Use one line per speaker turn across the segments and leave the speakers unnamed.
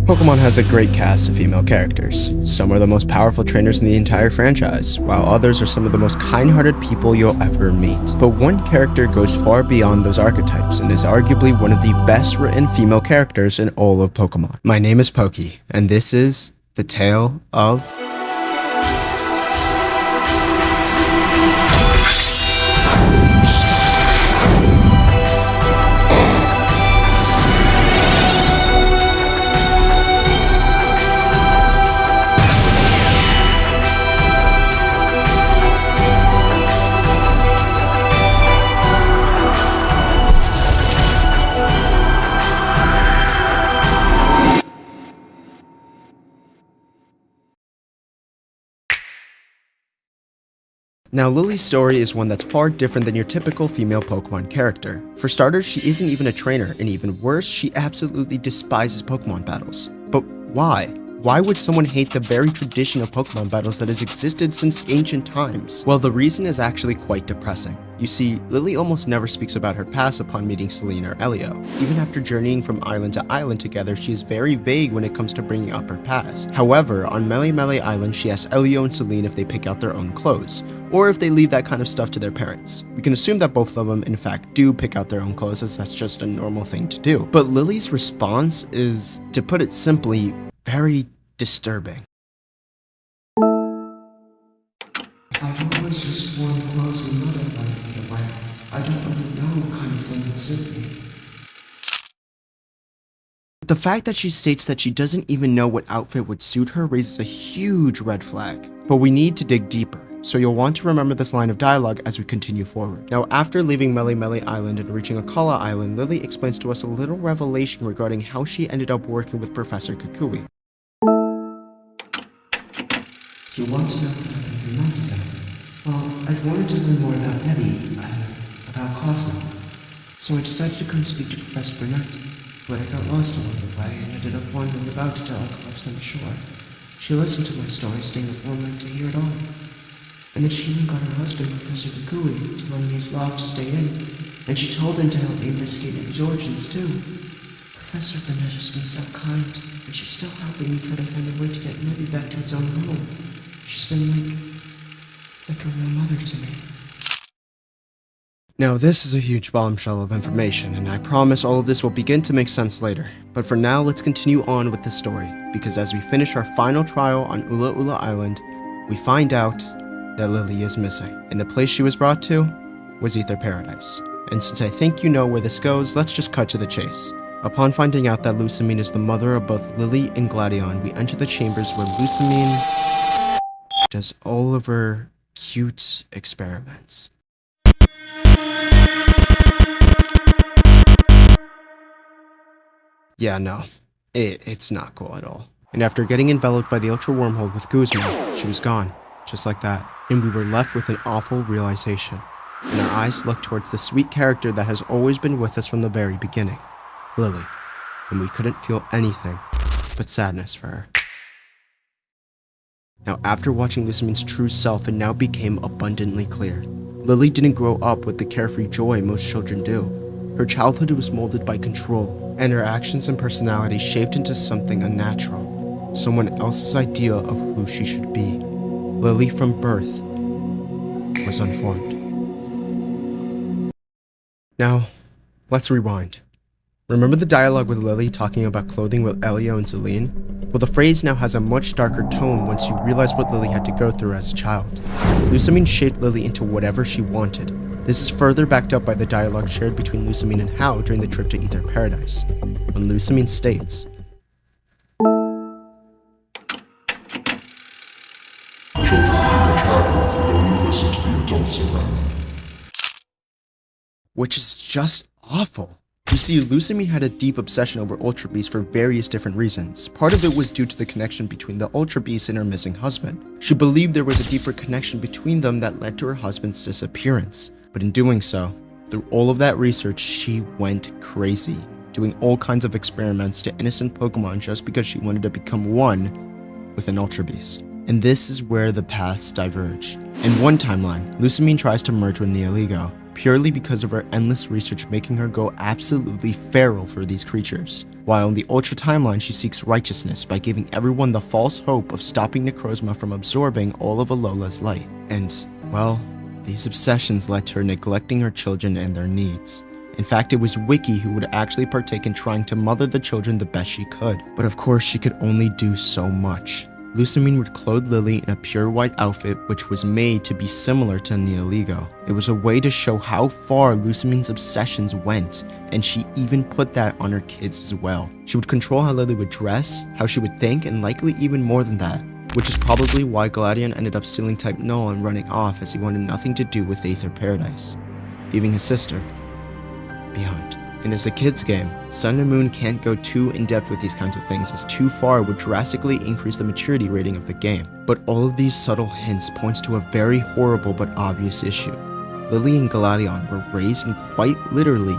Pokemon has a great cast of female characters. Some are the most powerful trainers in the entire franchise, while others are some of the most kind-hearted people you'll ever meet. But one character goes far beyond those archetypes and is arguably one of the best written female characters in all of Pokemon. My name is Pokey, and this is the Tale of... Now, Lillie's story is one that's far different than your typical female Pokemon character. For starters, she isn't even a trainer, and even worse, she absolutely despises Pokemon battles. But why? Why would someone hate the very tradition of Pokemon battles that has existed since ancient times? Well, the reason is actually quite depressing. You see, Lillie almost never speaks about her past upon meeting Celine or Elio. Even after journeying from island to island together, she is very vague when it comes to bringing up her past. However, on Melee Island, she asks Elio and Celine if they pick out their own clothes, or if they leave that kind of stuff to their parents. We can assume that both of them, in fact, do pick out their own clothes, as that's just a normal thing to do. But Lillie's response is, to put it simply, very disturbing.
I've always just worn clothes my mother wanted me to wear. I don't really know what kind of thing would suit me.
The fact that she states that she doesn't even know what outfit would suit her raises a huge red flag. But we need to dig deeper, so you'll want to remember this line of dialogue as we continue forward. Now, after leaving Melee Island and reaching Akala Island, Lillie explains to us a little revelation regarding how she ended up working with Professor Kukui.
You want to know what happened 3 months ago? Well, I wanted to learn more about Nebby, about Cosmo. So I decided to come speak to Professor Burnet, but I got lost along the way and ended up wandering about to Delacops on the shore. She listened to my story, staying up all night to hear it all. And then she even got her husband, Professor Kukui, to let him use loft to stay in, and she told him to help me investigate Nebby's origins too. Professor Burnet has been so kind, and she's still helping me try to find a way to get Nebby back to its own home. She's been like a real mother to me.
Now, this is a huge bombshell of information, and I promise all of this will begin to make sense later. But for now, let's continue on with the story, because as we finish our final trial on Ula Ula Island, we find out that Lillie is missing, and the place she was brought to was Aether Paradise. And since I think you know where this goes, let's just cut to the chase. Upon finding out that Lusamine is the mother of both Lillie and Gladion, we enter the chambers where Lusamine does all of her cute experiments. Yeah, no, it's not cool at all. And after getting enveloped by the Ultra Wormhole with Guzma, she was gone, just like that. And we were left with an awful realization. And our eyes looked towards the sweet character that has always been with us from the very beginning, Lillie. And we couldn't feel anything but sadness for her. Now, after watching Lusamine's true self, it now became abundantly clear. Lillie didn't grow up with the carefree joy most children do. Her childhood was molded by control, and her actions and personality shaped into something unnatural, someone else's idea of who she should be. Lillie from birth was unformed. Now, let's rewind. Remember the dialogue with Lillie talking about clothing with Elio and Celine? Well, the phrase now has a much darker tone once you realize what Lillie had to go through as a child. Lusamine shaped Lillie into whatever she wanted. This is further backed up by the dialogue shared between Lusamine and Hao during the trip to Aether Paradise, when Lusamine states,
"Children are much happier if they only listen to the adults around them."
which is just awful. You see, Lusamine had a deep obsession over Ultra Beasts for various different reasons. Part of it was due to the connection between the Ultra Beast and her missing husband. She believed there was a deeper connection between them that led to her husband's disappearance. But in doing so, through all of that research, she went crazy, doing all kinds of experiments to innocent Pokemon just because she wanted to become one with an Ultra Beast. And this is where the paths diverge. In one timeline, Lusamine tries to merge with Neoligo, purely because of her endless research making her go absolutely feral for these creatures. While in the Ultra timeline, she seeks righteousness by giving everyone the false hope of stopping Necrozma from absorbing all of Alola's light. And, well, these obsessions led to her neglecting her children and their needs. In fact, it was Wiki who would actually partake in trying to mother the children the best she could. But of course, she could only do so much. Lusamine would clothe Lillie in a pure white outfit which was made to be similar to Neoligo. It was a way to show how far Lusamine's obsessions went, and she even put that on her kids as well. She would control how Lillie would dress, how she would think, and likely even more than that. Which is probably why Gladion ended up stealing Type Null and running off, as he wanted nothing to do with Aether Paradise, leaving his sister behind. And as a kid's game, Sun and Moon can't go too in-depth with these kinds of things, as too far would drastically increase the maturity rating of the game. But all of these subtle hints points to a very horrible but obvious issue. Lillie and Gladion were raised in quite literally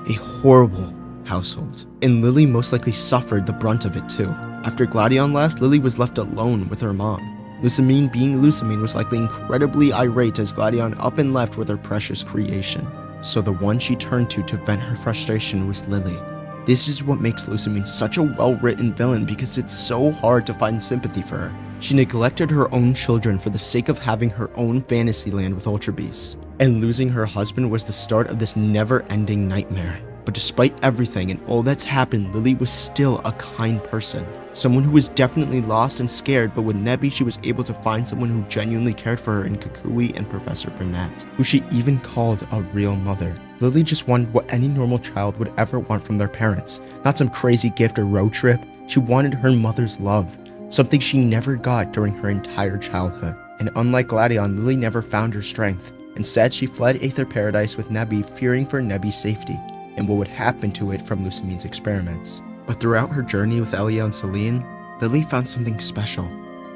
a horrible household, and Lillie most likely suffered the brunt of it too. After Gladion left, Lillie was left alone with her mom. Lusamine, being Lusamine, was likely incredibly irate as Gladion up and left with her precious creation. So the one she turned to vent her frustration was Lillie. This is what makes Lusamine such a well-written villain, because it's so hard to find sympathy for her. She neglected her own children for the sake of having her own fantasy land with Ultra Beasts, and losing her husband was the start of this never-ending nightmare. But despite everything and all that's happened, Lillie was still a kind person. Someone who was definitely lost and scared, but with Nebi she was able to find someone who genuinely cared for her in Kukui and Professor Burnet, who she even called a real mother. Lillie just wanted what any normal child would ever want from their parents, not some crazy gift or road trip. She wanted her mother's love, something she never got during her entire childhood. And unlike Gladion, Lillie never found her strength. Instead, she fled Aether Paradise with Nebi, fearing for Nebi's safety and what would happen to it from Lusamine's experiments. But throughout her journey with Elia and Celine, Lillie found something special,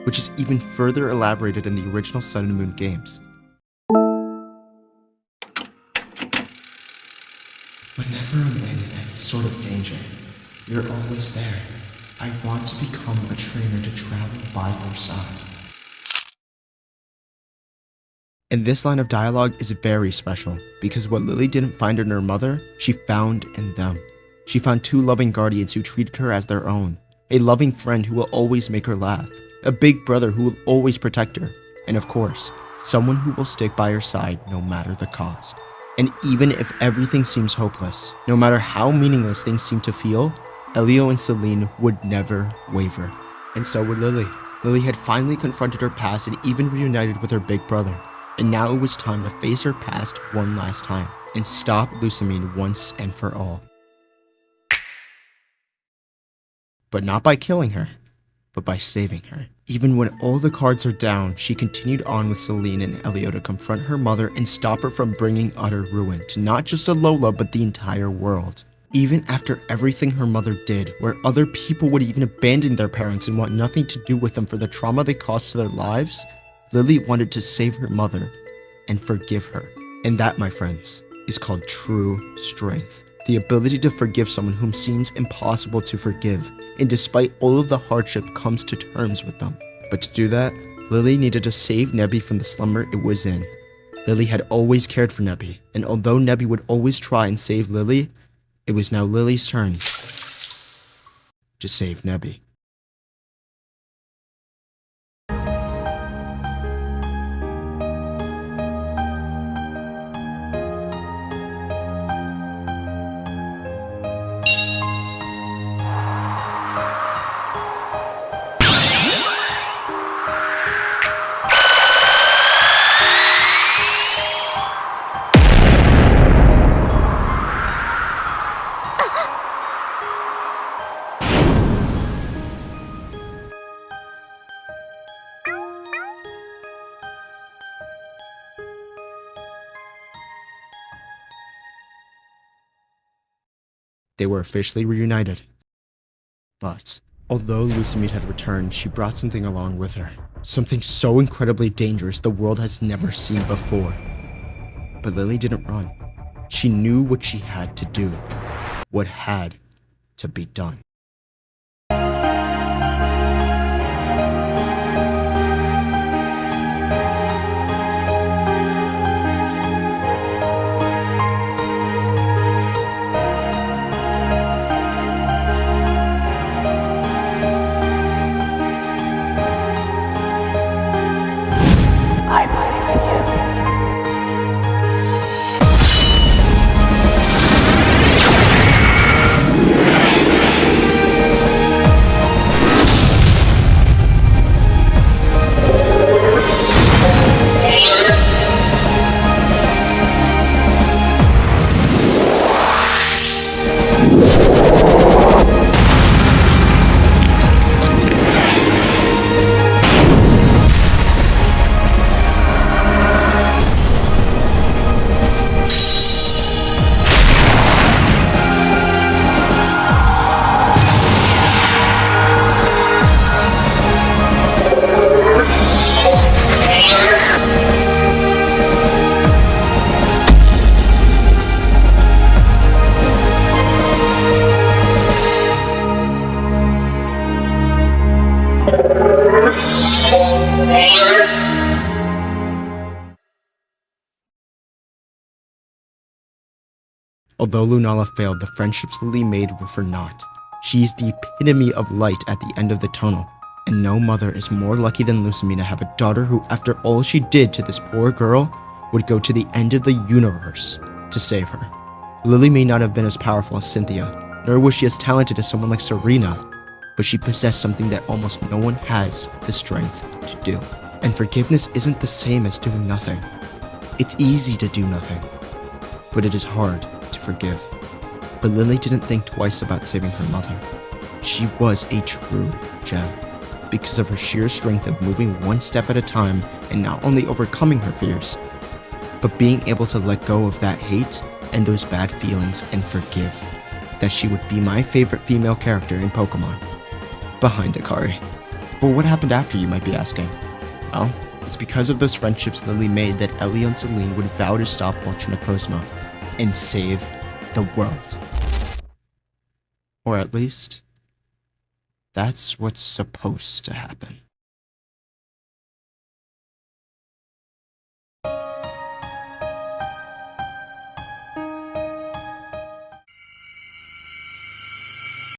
which is even further elaborated in the original Sun and Moon games.
Whenever I'm in any sort of danger, you're always there. I want to become a trainer to travel by your side.
And this line of dialogue is very special, because what Lillie didn't find in her mother, she found in them. She found two loving guardians who treated her as their own, a loving friend who will always make her laugh, a big brother who will always protect her, and of course, someone who will stick by her side no matter the cost. And even if everything seems hopeless, no matter how meaningless things seem to feel, Elio and Celine would never waver. And so would Lillie. Lillie had finally confronted her past and even reunited with her big brother. And now it was time to face her past one last time and stop Lusamine once and for all. But not by killing her, but by saving her. Even when all the cards are down, she continued on with Celine and Elio to confront her mother and stop her from bringing utter ruin to not just Alola but the entire world. Even after everything her mother did, where other people would even abandon their parents and want nothing to do with them for the trauma they caused to their lives, Lillie wanted to save her mother and forgive her. And that, my friends, is called true strength. The ability to forgive someone whom seems impossible to forgive, and despite all of the hardship comes to terms with them. But to do that, Lillie needed to save Nebi from the slumber it was in. Lillie had always cared for Nebi, and although Nebi would always try and save Lillie, it was now Lillie's turn to save Nebi. They were officially reunited. But although Lusamine had returned, she brought something along with her. Something so incredibly dangerous the world has never seen before. But Lillie didn't run. She knew what she had to do. What had to be done. Although Lunala failed, the friendships Lillie made were for naught. She is the epitome of light at the end of the tunnel, and no mother is more lucky than Lusamine to have a daughter who, after all she did to this poor girl, would go to the end of the universe to save her. Lillie may not have been as powerful as Cynthia, nor was she as talented as someone like Serena, but she possessed something that almost no one has the strength to do. And forgiveness isn't the same as doing nothing. It's easy to do nothing, but it is hard to forgive. But Lillie didn't think twice about saving her mother. She was a true gem, because of her sheer strength of moving one step at a time and not only overcoming her fears, but being able to let go of that hate and those bad feelings and forgive. That she would be my favorite female character in Pokemon, behind Akari. But what happened after, you might be asking? Well, it's because of those friendships Lillie made that Ellie and Celine would vow to stop Ultra Necrozma and save the world. Or at least, that's what's supposed to happen.